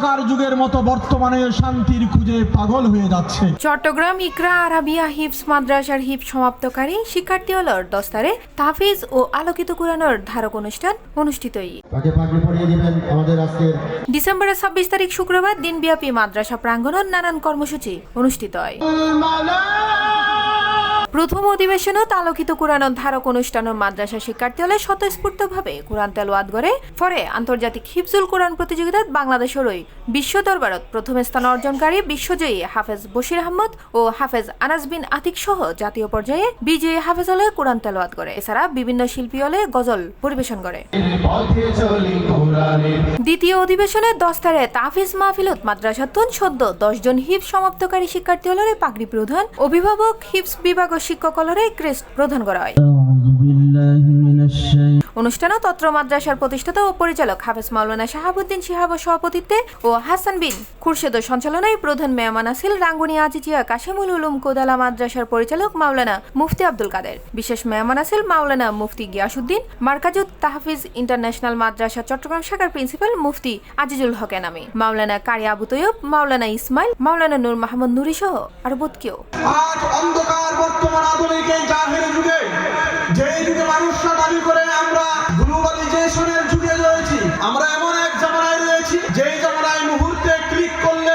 অন্ধকার যুগের মতো বর্তমানে শান্তির খুঁজে পাগল হয়ে যাচ্ছে। চট্টগ্রাম ইকরা আরাবিয়া হিফজ মাদ্রাসার হিফজ সমাপ্তকারী শিক্ষার্থী হলর দস্তারে তাহফিজ ও আলোকিত কুরআনের ধারক অনুষ্ঠান অনুষ্ঠিত। ডিসেম্বরের 26 তারিখ শুক্রবার দিনব্যাপী মাদ্রাসা প্রাঙ্গণের নানান কর্মসূচি অনুষ্ঠিত হয়। প্রথম অধিবেশনত আলোকিত কুরআনের ধারক অনুষ্ঠানের মাদ্রাসা শিক্ষার্থী হলে স্বতঃস্ফূর্তভাবে কোরআন তেলাওয়াত করে পরে আন্তর্জাতিক হিফজুল কোরআন প্রতিযোগিতায় বাংলাদেশের বিশ্ব দরবারত প্রথম স্থান অর্জনকারী বিশ্বজয়ী হাফেজ বশির আহমদ ও হাফেজ আনাস বিন আতিক সহ জাতীয় পর্যায়ে বিজয়ী হাফেজ হলে কোরআন তেলাওয়াত করে। এছাড়া বিভিন্ন শিল্পী হলে গজল পরিবেশন করে। দ্বিতীয় অধিবেশনে দস্তারে তাহফিজ মাহফিলত মাদ্রাসাতুন সদ্য 10 জন হিফজ সমাপ্তকারী শিক্ষার্থী হলে পাগড়ি প্রদান, অভিভাবক হিফজ বিভাগ শিক্ষক হলরে ক্রেস্ট প্রদান করা হয়। অনুষ্ঠানে তত্র মাদ্রাসার প্রতিষ্ঠাতা ও পরিচালক হাফেজ মাওলানা শাহাবুদ্দিন শিহাবের সভাপতিত্বে ও হাসান বিন খুরশেদের সঞ্চালনায় প্রধান মেহমান আছেন রাঙ্গুনিয়া আজিজিয়া কাশেমুল উলুম কোদালা মাদ্রাসার পরিচালক মাওলানা মুফতি আব্দুল কাদের। বিশেষ মেহমান আছেন মাওলানা মুফতি গিয়াসউদ্দিন, মার্কাজুত তাহফিজ ইন্টারন্যাশনাল মাদ্রাসা চট্টগ্রাম শাখার প্রিন্সিপাল মুফতি আজিজুল হক এনামি, মাওলানা কারি আবু তৈয়ব, মাওলানা ইসমাইল, মাওলানা নূর মাহমুদ নুরি সহ আরো বহুত কেউ। আজ অন্ধকার বর্তমান আধুনিক এই জাহের যুগে, যেই যুগে মানুষরা দাবি করে আমরা গ্লোবালাইজেশনের যুগে রয়েছি, আমরা এমন এক জামানায় রয়েছি যেই জামানায় মুহূর্তে ক্লিক করলে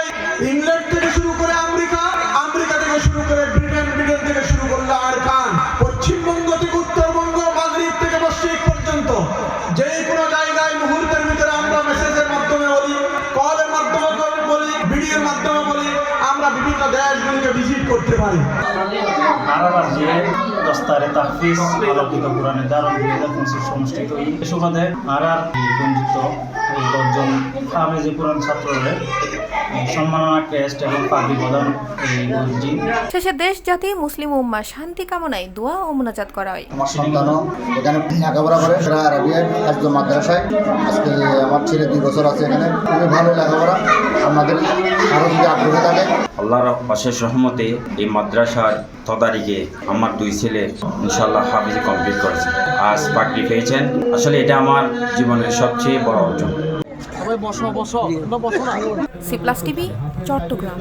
ইংল্যান্ড থেকে শুরু করে আমেরিকা, আমেরিকা থেকে শুরু করে ব্রিটেন, ব্রিটেন থেকে শুরু করলে আরাকান, পশ্চিমবঙ্গ থেকে উত্তরবঙ্গ, মাগরিব থেকে পশ্চিম পর্যন্ত যেই কোনো জায়গায় মুহূর্তের ভিতরে আমরা মেসেজের মাধ্যমে বলি, কলের মাধ্যমে বলি, ভিডিওর মাধ্যমে বলি, আমরা বিভিন্ন দেশগুলিকে ভিজিট করতে পারি। দস্তারে তাহফিজ আলোকিত কোরআনের ধারক 2025 অনুষ্ঠিত এই সুবাদে পঞ্জিত 10 জন হাফেজে কোরআন ছাত্রদের সম্মাননা ক্রেস্ট এবং পাগড়ি প্রদান শেষে দেশ জাতি মুসলিম উম্মাহ শান্তি কামনায় দোয়া ও মুনাজাত করা হয়। আমার সন্তানও এখানে লেখাপড়া করে ইকরা আরাবিয়া হিফজ মাদ্রাসায়। আজকে আমার ছেলে 2 বছর আছে এখানে, খুবই ভালো লেখাপড়া। আমাদের আরও যদি আগ্রহ থাকে, আল্লাহর অশেষ রহমতে এই মাদ্রাসার তদারিকে আমার 2 ছেলে ইনশাআল্লাহ হাফেজি কমপ্লিট করেছে, আজ পাগড়ি পেয়েছেন। আসলে এটা আমার জীবনের সবচেয়ে বড় অর্জন। C plus TV, Chittagong.